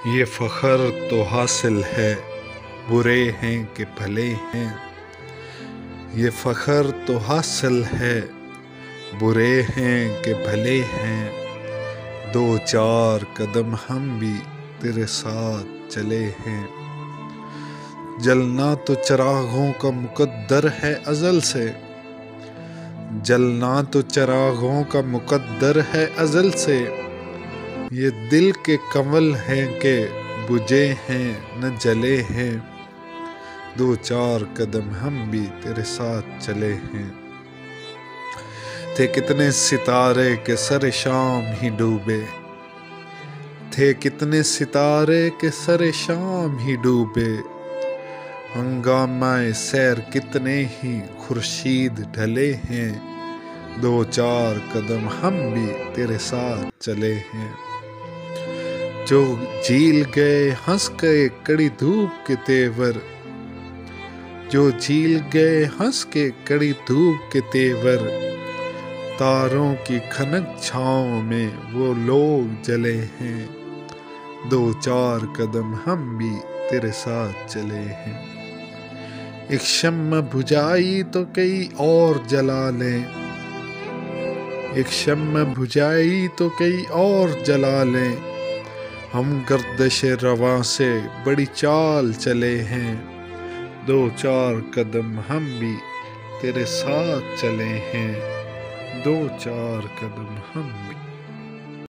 یہ فخر تو حاصل ہے برے ہیں کہ بھلے ہیں، یہ فخر تو حاصل ہے برے ہیں کہ بھلے ہیں، دو چار قدم ہم بھی تیرے ساتھ چلے ہیں۔ جلنا تو چراغوں کا مقدر ہے ازل سے، جلنا تو چراغوں کا مقدر ہے ازل سے، یہ دل کے کنول ہیں کہ بجھے ہیں نہ جلے ہیں، دو چار قدم ہم بھی تیرے ساتھ چلے ہیں۔ تھے کتنے ستارے کہ سر شام ہی ڈوبے، تھے کتنے ستارے کہ سر شام ہی ڈوبے، ہنگامہ سیر کتنے ہی خورشید ڈھلے ہیں، دو چار قدم ہم بھی تیرے ساتھ چلے ہیں۔ جو جھیل گئے ہنس کے کڑی دھوپ کے تیور، جو جھیل گئے ہنس کے کڑی دھوپ کے تیور، تاروں کی کھنک چھاؤں میں وہ لوگ جلے ہیں، دو چار قدم ہم بھی تیرے ساتھ چلے ہیں۔ ایک شمع بجھائی تو کئی اور جلا لیں، ایک شمع بجھائی تو کئی اور جلا لیں، ہم گردش رواں سے بڑی چال چلے ہیں، دو چار قدم ہم بھی تیرے ساتھ چلے ہیں، دو چار قدم ہم بھی